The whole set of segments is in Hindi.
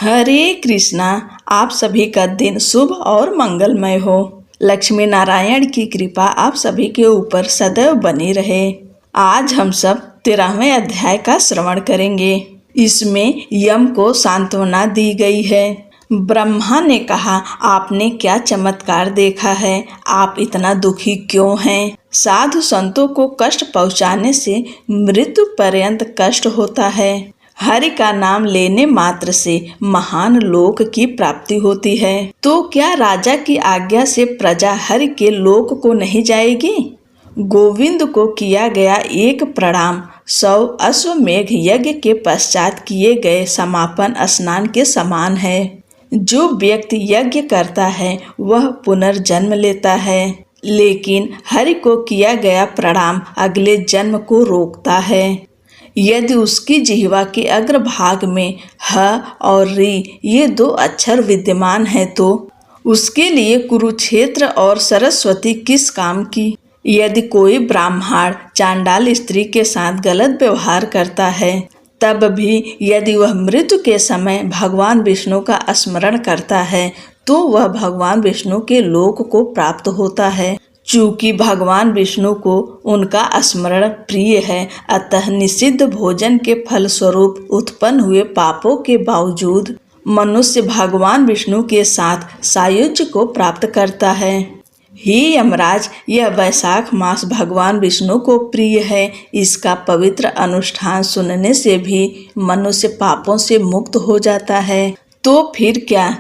हरे कृष्णा। आप सभी का दिन शुभ और मंगलमय हो। लक्ष्मी नारायण की कृपा आप सभी के ऊपर सदैव बनी रहे। आज हम सब 13वें अध्याय का श्रवण करेंगे। इसमें यम को सांत्वना दी गई है। ब्रह्मा ने कहा, आपने क्या चमत्कार देखा है, आप इतना दुखी क्यों हैं? साधु संतों को कष्ट पहुंचाने से मृत्यु पर्यंत कष्ट होता है। हरि का नाम लेने मात्र से महान लोक की प्राप्ति होती है। तो क्या राजा की आज्ञा से प्रजा हरि के लोक को नहीं जाएगी? गोविंद को किया गया एक प्रणाम 100 अश्वमेघ यज्ञ के पश्चात किए गए समापन स्नान के समान है। जो व्यक्ति यज्ञ करता है वह पुनर्जन्म लेता है, लेकिन हरि को किया गया प्रणाम अगले जन्म को रोकता है। यदि उसकी जिह्वा के अग्रभाग में ह और री ये 2 अक्षर विद्यमान हैं तो उसके लिए कुरुक्षेत्र और सरस्वती किस काम की? यदि कोई ब्राह्मण चांडाल स्त्री के साथ गलत व्यवहार करता है, तब भी यदि वह मृत्यु के समय भगवान विष्णु का स्मरण करता है तो वह भगवान विष्णु के लोक को प्राप्त होता है। चूँकि भगवान विष्णु को उनका स्मरण प्रिय है, अतः निषिद्ध भोजन के फलस्वरूप उत्पन्न हुए पापों के बावजूद मनुष्य भगवान विष्णु के साथ सायुज्य को प्राप्त करता है। हे यमराज, यह वैशाख मास भगवान विष्णु को प्रिय है। इसका पवित्र अनुष्ठान सुनने से भी मनुष्य पापों से मुक्त हो जाता है। तो फिर क्या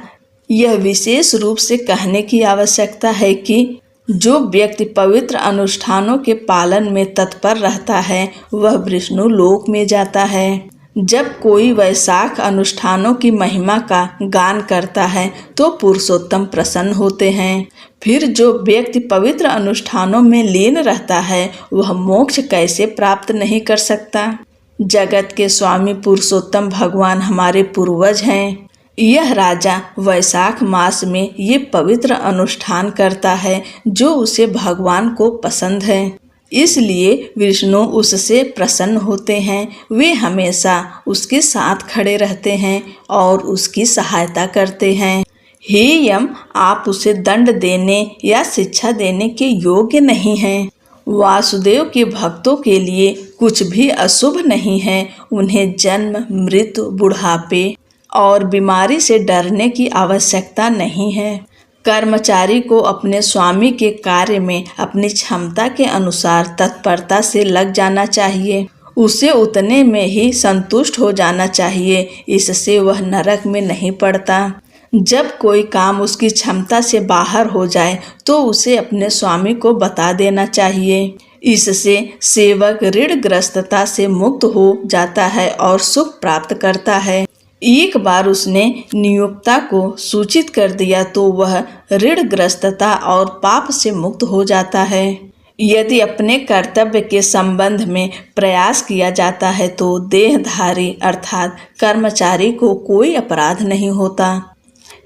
यह विशेष रूप से कहने की आवश्यकता है कि जो व्यक्ति पवित्र अनुष्ठानों के पालन में तत्पर रहता है वह विष्णु लोक में जाता है। जब कोई वैशाख अनुष्ठानों की महिमा का गान करता है तो पुरुषोत्तम प्रसन्न होते हैं। फिर जो व्यक्ति पवित्र अनुष्ठानों में लीन रहता है वह मोक्ष कैसे प्राप्त नहीं कर सकता? जगत के स्वामी पुरुषोत्तम भगवान हमारे पूर्वज हैं। यह राजा वैशाख मास में ये पवित्र अनुष्ठान करता है जो उसे भगवान को पसंद है, इसलिए विष्णु उससे प्रसन्न होते हैं। वे हमेशा उसके साथ खड़े रहते हैं और उसकी सहायता करते हैं। हे यम, आप उसे दंड देने या शिक्षा देने के योग्य नहीं हैं। वासुदेव के भक्तों के लिए कुछ भी अशुभ नहीं है। उन्हें जन्म, मृत्यु, बुढ़ापे और बीमारी से डरने की आवश्यकता नहीं है। कर्मचारी को अपने स्वामी के कार्य में अपनी क्षमता के अनुसार तत्परता से लग जाना चाहिए। उसे उतने में ही संतुष्ट हो जाना चाहिए, इससे वह नरक में नहीं पड़ता। जब कोई काम उसकी क्षमता से बाहर हो जाए तो उसे अपने स्वामी को बता देना चाहिए। इससे सेवक ऋणग्रस्तता से मुक्त हो जाता है और सुख प्राप्त करता है। एक बार उसने नियोक्ता को सूचित कर दिया तो वह ऋणग्रस्तता और पाप से मुक्त हो जाता है। यदि अपने कर्तव्य के संबंध में प्रयास किया जाता है तो देहधारी अर्थात कर्मचारी को कोई अपराध नहीं होता।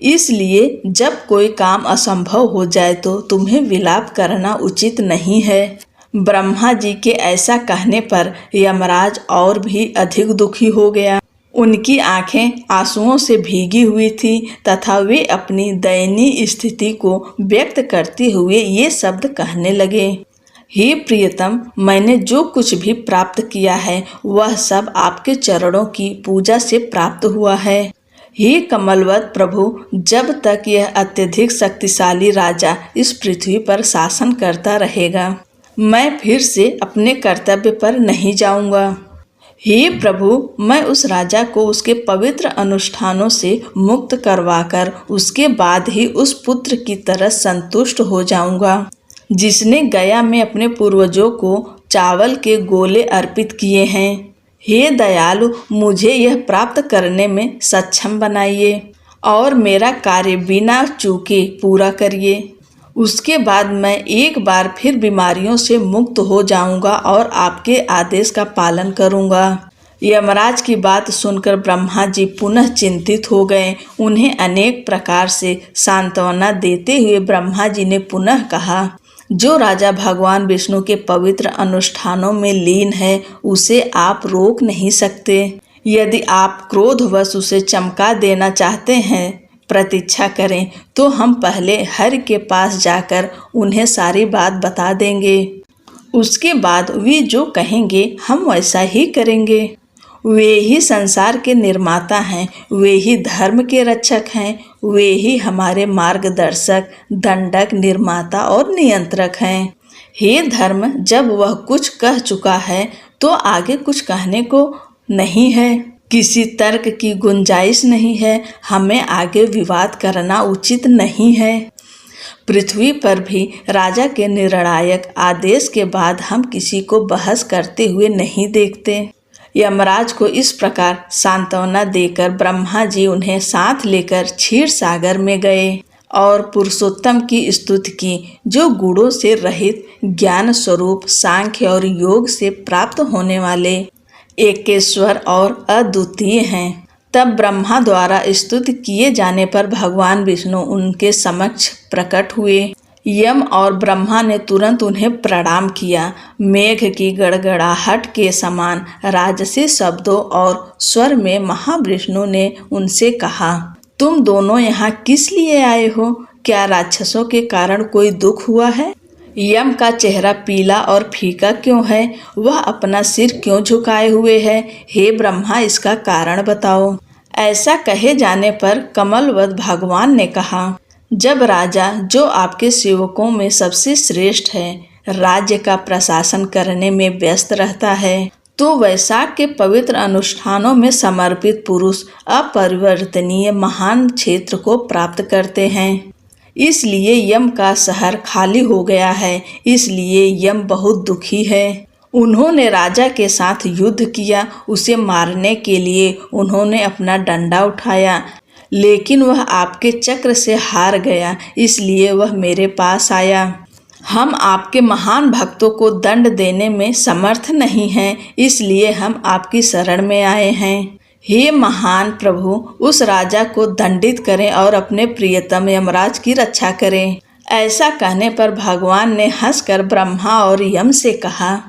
इसलिए जब कोई काम असंभव हो जाए तो तुम्हें विलाप करना उचित नहीं है। ब्रह्मा जी के ऐसा कहने पर यमराज और भी अधिक दुखी हो गया। उनकी आंखें आंसुओं से भीगी हुई थी तथा वे अपनी दयनीय स्थिति को व्यक्त करते हुए ये शब्द कहने लगे। हे प्रियतम, मैंने जो कुछ भी प्राप्त किया है वह सब आपके चरणों की पूजा से प्राप्त हुआ है। हे कमलवत प्रभु, जब तक यह अत्यधिक शक्तिशाली राजा इस पृथ्वी पर शासन करता रहेगा, मैं फिर से अपने कर्तव्य पर नहीं जाऊंगा। हे प्रभु, मैं उस राजा को उसके पवित्र अनुष्ठानों से मुक्त करवाकर उसके बाद ही उस पुत्र की तरह संतुष्ट हो जाऊंगा जिसने गया में अपने पूर्वजों को चावल के गोले अर्पित किए हैं। हे दयालु, मुझे यह प्राप्त करने में सक्षम बनाइए और मेरा कार्य बिना चूके पूरा करिए। उसके बाद मैं एक बार फिर बीमारियों से मुक्त हो जाऊंगा और आपके आदेश का पालन करूंगा। यमराज की बात सुनकर ब्रह्मा जी पुनः चिंतित हो गए। उन्हें अनेक प्रकार से सांत्वना देते हुए ब्रह्मा जी ने पुनः कहा, जो राजा भगवान विष्णु के पवित्र अनुष्ठानों में लीन है उसे आप रोक नहीं सकते। यदि आप क्रोधवश उसे चमका देना चाहते हैं, प्रतीक्षा करें, तो हम पहले हर के पास जाकर उन्हें सारी बात बता देंगे। उसके बाद वे जो कहेंगे हम वैसा ही करेंगे। वे ही संसार के निर्माता हैं, वे ही धर्म के रक्षक हैं, वे ही हमारे मार्गदर्शक, दंडक, निर्माता और नियंत्रक हैं। हे धर्म, जब वह कुछ कह चुका है तो आगे कुछ कहने को नहीं है, किसी तर्क की गुंजाइश नहीं है, हमें आगे विवाद करना उचित नहीं है। पृथ्वी पर भी राजा के निर्णायक आदेश के बाद हम किसी को बहस करते हुए नहीं देखते। यमराज को इस प्रकार सांत्वना देकर ब्रह्मा जी उन्हें साथ लेकर क्षीर सागर में गए और पुरुषोत्तम की स्तुति की, जो गुणों से रहित ज्ञान स्वरूप सांख्य और योग से प्राप्त होने वाले एकेश्वर और अद्वितीय हैं। तब ब्रह्मा द्वारा स्तुति किए जाने पर भगवान विष्णु उनके समक्ष प्रकट हुए। यम और ब्रह्मा ने तुरंत उन्हें प्रणाम किया। मेघ की गड़गड़ाहट के समान राजसी शब्दों और स्वर में महाविष्णु ने उनसे कहा, तुम दोनों यहाँ किस लिए आए हो? क्या राक्षसों के कारण कोई दुख हुआ है? यम का चेहरा पीला और फीका क्यों है? वह अपना सिर क्यों झुकाए हुए है? हे ब्रह्मा, इसका कारण बताओ। ऐसा कहे जाने पर कमलवत भगवान ने कहा, जब राजा, जो आपके सेवकों में सबसे श्रेष्ठ है, राज्य का प्रशासन करने में व्यस्त रहता है, तो वैशाख के पवित्र अनुष्ठानों में समर्पित पुरुष अपरिवर्तनीय महान क्षेत्र को प्राप्त करते हैं। इसलिए यम का शहर खाली हो गया है, इसलिए यम बहुत दुखी है। उन्होंने राजा के साथ युद्ध किया, उसे मारने के लिए उन्होंने अपना डंडा उठाया, लेकिन वह आपके चक्र से हार गया, इसलिए वह मेरे पास आया। हम आपके महान भक्तों को दंड देने में समर्थ नहीं हैं, इसलिए हम आपकी शरण में आए हैं। हे महान प्रभु, उस राजा को दंडित करें और अपने प्रियतम यमराज की रक्षा करें। ऐसा कहने पर भगवान ने हंसकर ब्रह्मा और यम से कहा,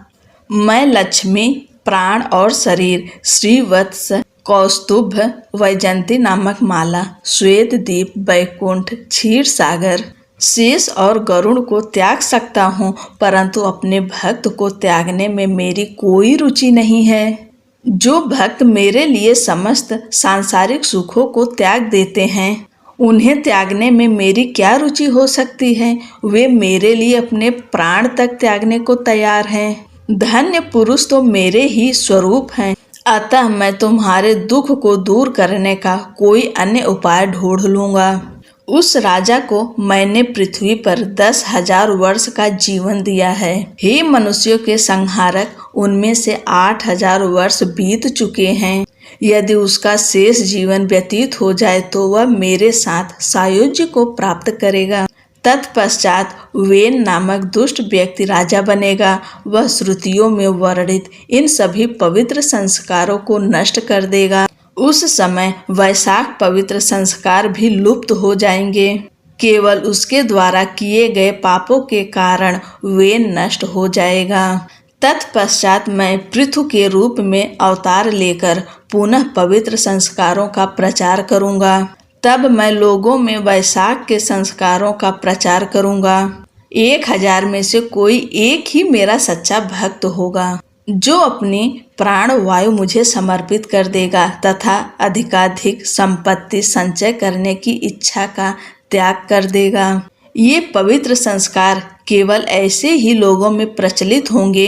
मैं लक्ष्मी, प्राण और शरीर, श्रीवत्स, कौस्तुभ, वैजंती नामक माला, श्वेत दीप, बैकुंठ, क्षीर सागर, शेष और गरुड़ को त्याग सकता हूँ, परंतु अपने भक्त को त्यागने में मेरी कोई रुचि नहीं है। जो भक्त मेरे लिए समस्त सांसारिक सुखों को त्याग देते हैं, उन्हें त्यागने में मेरी क्या रुचि हो सकती है? वे मेरे लिए अपने प्राण तक त्यागने को तैयार हैं। धन्य पुरुष तो मेरे ही स्वरूप हैं, अतः मैं तुम्हारे दुख को दूर करने का कोई अन्य उपाय ढूंढ लूँगा। उस राजा को मैंने पृथ्वी पर 10,000 वर्ष का जीवन दिया है। हे मनुष्यों के संहारक, उनमें से 8,000 वर्ष बीत चुके हैं। यदि उसका शेष जीवन व्यतीत हो जाए तो वह मेरे साथ सायुज्य को प्राप्त करेगा। तत्पश्चात वेन नामक दुष्ट व्यक्ति राजा बनेगा। वह श्रुतियों में वर्णित इन सभी पवित्र संस्कारों को नष्ट कर देगा। उस समय वैशाख पवित्र संस्कार भी लुप्त हो जाएंगे। केवल उसके द्वारा किए गए पापों के कारण वेन नष्ट हो जाएगा। तत्पश्चात मैं पृथु के रूप में अवतार लेकर पुनः पवित्र संस्कारों का प्रचार करूंगा। तब मैं लोगों में वैशाख के संस्कारों का प्रचार करूंगा। 1,000 में से कोई एक ही मेरा सच्चा भक्त होगा, जो अपनी प्राण वायु मुझे समर्पित कर देगा तथा अधिकाधिक संपत्ति संचय करने की इच्छा का त्याग कर देगा। ये पवित्र संस्कार केवल ऐसे ही लोगों में प्रचलित होंगे।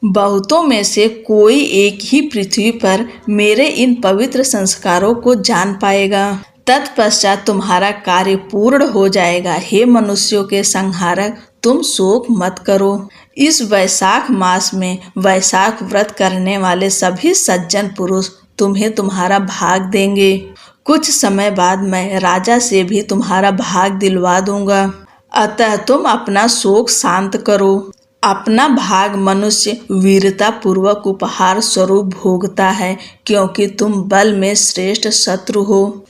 बहुतों में से कोई एक ही पृथ्वी पर मेरे इन पवित्र संस्कारों को जान पाएगा। तत्पश्चात तुम्हारा कार्य पूर्ण हो जाएगा। हे मनुष्यों के संहारक, तुम शोक मत करो। इस वैशाख मास में वैशाख व्रत करने वाले सभी सज्जन पुरुष तुम्हें तुम्हारा भाग देंगे। कुछ समय बाद मैं राजा से भी तुम्हारा भाग दिलवा दूंगा। अतः तुम अपना शोक शांत करो। अपना भाग मनुष्य वीरता पूर्वक उपहार स्वरूप भोगता है, क्योंकि तुम बल में श्रेष्ठ शत्रु हो।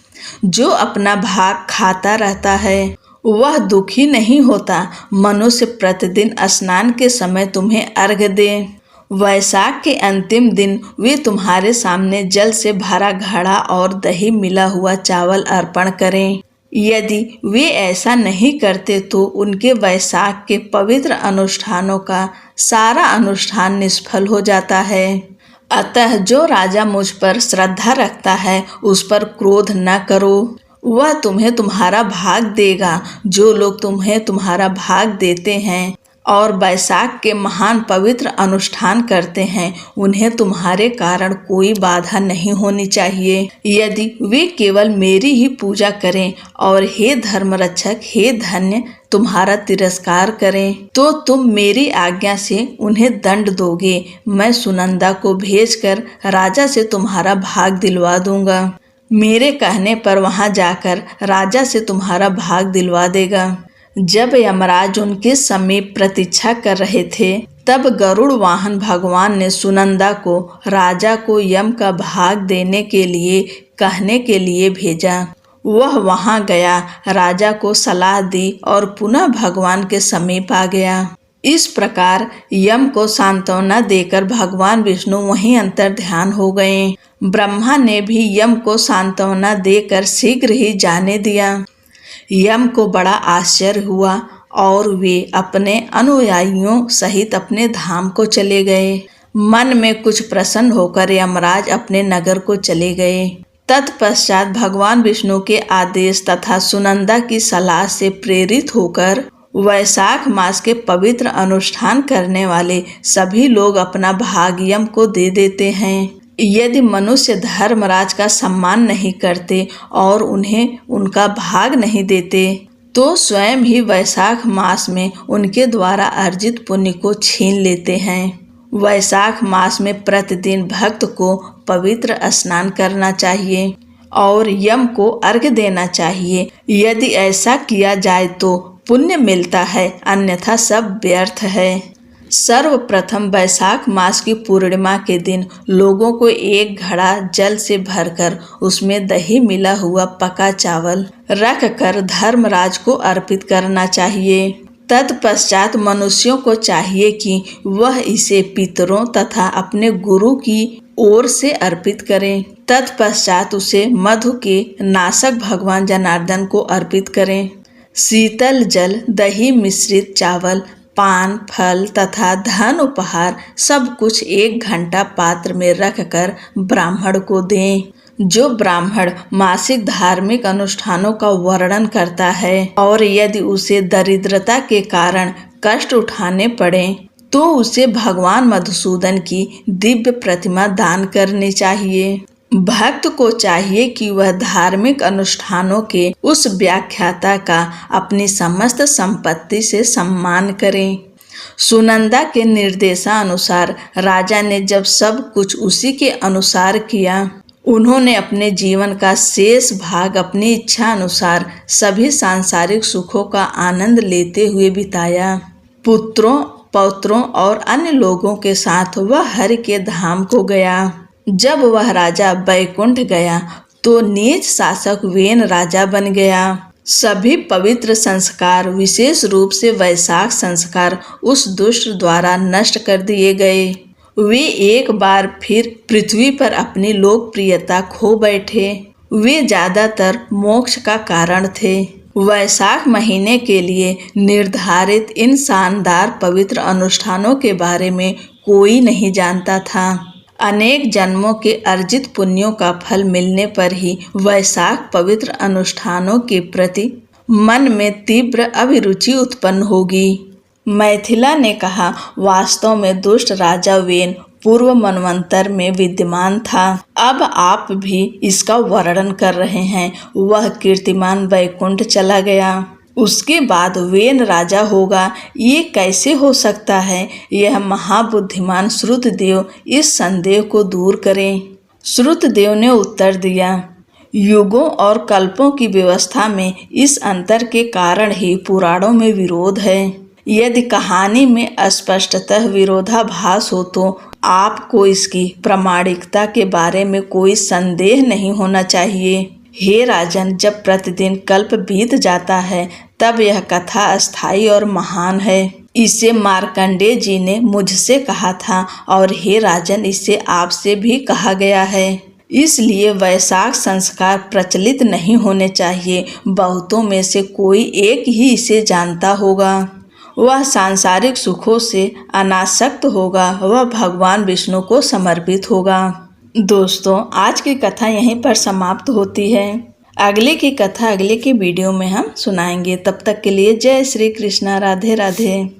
जो अपना भाग खाता रहता है वह दुखी नहीं होता। मनुष्य प्रतिदिन स्नान के समय तुम्हें अर्घ्य दे। वैशाख के अंतिम दिन वे तुम्हारे सामने जल से भरा घड़ा और दही मिला हुआ चावल अर्पण करें। यदि वे ऐसा नहीं करते तो उनके वैशाख के पवित्र अनुष्ठानों का सारा अनुष्ठान निष्फल हो जाता है। अतः जो राजा मुझ पर श्रद्धा रखता है उस पर क्रोध न करो, वह तुम्हें तुम्हारा भाग देगा। जो लोग तुम्हें तुम्हारा भाग देते हैं और वैशाख के महान पवित्र अनुष्ठान करते हैं, उन्हें तुम्हारे कारण कोई बाधा नहीं होनी चाहिए। यदि वे केवल मेरी ही पूजा करें और हे धर्मरक्षक, हे धन्य तुम्हारा तिरस्कार करें, तो तुम मेरी आज्ञा से उन्हें दंड दोगे। मैं सुनंदा को भेजकर राजा से तुम्हारा भाग दिलवा दूंगा। मेरे कहने पर वहां जाकर राजा से तुम्हारा भाग दिलवा देगा। जब यमराज उनके समीप प्रतीक्षा कर रहे थे, तब गरुड़ वाहन भगवान ने सुनंदा को राजा को यम का भाग देने के लिए कहने के लिए भेजा। वह वहां गया, राजा को सलाह दी और पुनः भगवान के समीप आ गया। इस प्रकार यम को सांत्वना देकर भगवान विष्णु वहीं अंतर ध्यान हो गए। ब्रह्मा ने भी यम को सांत्वना देकर शीघ्र ही जाने दिया। यम को बड़ा आश्चर्य हुआ और वे अपने अनुयायियों सहित अपने धाम को चले गए। मन में कुछ प्रसन्न होकर यमराज अपने नगर को चले गए। तत्पश्चात भगवान विष्णु के आदेश तथा सुनंदा की सलाह से प्रेरित होकर वैशाख मास के पवित्र अनुष्ठान करने वाले सभी लोग अपना भाग यम को दे देते हैं। यदि मनुष्य धर्मराज का सम्मान नहीं करते और उन्हें उनका भाग नहीं देते, तो स्वयं ही वैशाख मास में उनके द्वारा अर्जित पुण्य को छीन लेते हैं। वैशाख मास में प्रतिदिन भक्त को पवित्र स्नान करना चाहिए और यम को अर्घ्य देना चाहिए। यदि ऐसा किया जाए तो पुण्य मिलता है, अन्यथा सब व्यर्थ है। सर्वप्रथम वैशाख मास की पूर्णिमा के दिन लोगों को एक घड़ा जल से भरकर उसमें दही मिला हुआ पका चावल रखकर धर्मराज को अर्पित करना चाहिए। तत्पश्चात मनुष्यों को चाहिए कि वह इसे पितरों तथा अपने गुरु की ओर से अर्पित करें। तत्पश्चात उसे मधु के नाशक भगवान जनार्दन को अर्पित करें। शीतल जल, दही मिश्रित चावल, पान, फल तथा धन उपहार सब कुछ 1 घंटा पात्र में रखकर ब्राह्मण को दें। जो ब्राह्मण मासिक धार्मिक अनुष्ठानों का वर्णन करता है और यदि उसे दरिद्रता के कारण कष्ट उठाने पड़े, तो उसे भगवान मधुसूदन की दिव्य प्रतिमा दान करनी चाहिए। भक्त को चाहिए कि वह धार्मिक अनुष्ठानों के उस व्याख्याता का अपनी समस्त संपत्ति से सम्मान करें। सुनंदा के निर्देशानुसार राजा ने जब सब कुछ उसी के अनुसार किया, उन्होंने अपने जीवन का शेष भाग अपनी इच्छा अनुसार सभी सांसारिक सुखों का आनंद लेते हुए बिताया। पुत्रों, पौत्रों और अन्य लोगों के साथ वह हरि के धाम को गया। जब वह राजा बैकुंठ गया तो नीच शासक वेन राजा बन गया। सभी पवित्र संस्कार, विशेष रूप से वैशाख संस्कार, उस दुष्ट द्वारा नष्ट कर दिए गए। वे एक बार फिर पृथ्वी पर अपनी लोकप्रियता खो बैठे। वे ज्यादातर मोक्ष का कारण थे। वैशाख महीने के लिए निर्धारित इन शानदार पवित्र अनुष्ठानों के बारे में कोई नहीं जानता था। अनेक जन्मों के अर्जित पुण्यों का फल मिलने पर ही वैशाख पवित्र अनुष्ठानों के प्रति मन में तीव्र अभिरुचि उत्पन्न होगी। मैथिला ने कहा, वास्तव में दुष्ट राजा वेन पूर्व मनवंतर में विद्यमान था। अब आप भी इसका वर्णन कर रहे हैं। वह कीर्तिमान वैकुंठ चला गया, उसके बाद वेन राजा होगा, ये कैसे हो सकता है? यह महाबुद्धिमान श्रुतदेव इस संदेह को दूर करें। श्रुतदेव ने उत्तर दिया, युगों और कल्पों की व्यवस्था में इस अंतर के कारण ही पुराणों में विरोध है। यदि कहानी में स्पष्टतः विरोधाभास हो तो आपको इसकी प्रामाणिकता के बारे में कोई संदेह नहीं होना चाहिए। हे राजन, जब प्रतिदिन कल्प बीत जाता है तब यह कथा अस्थायी और महान है। इसे मार्कंडेय जी ने मुझसे कहा था और हे राजन, इसे आपसे भी कहा गया है। इसलिए वैशाख संस्कार प्रचलित नहीं होने चाहिए। बहुतों में से कोई एक ही इसे जानता होगा। वह सांसारिक सुखों से अनासक्त होगा, वह भगवान विष्णु को समर्पित होगा। दोस्तों, आज की कथा यहीं पर समाप्त होती है। अगले की कथा अगले की वीडियो में हम सुनाएंगे। तब तक के लिए जय श्री कृष्णा, राधे राधे।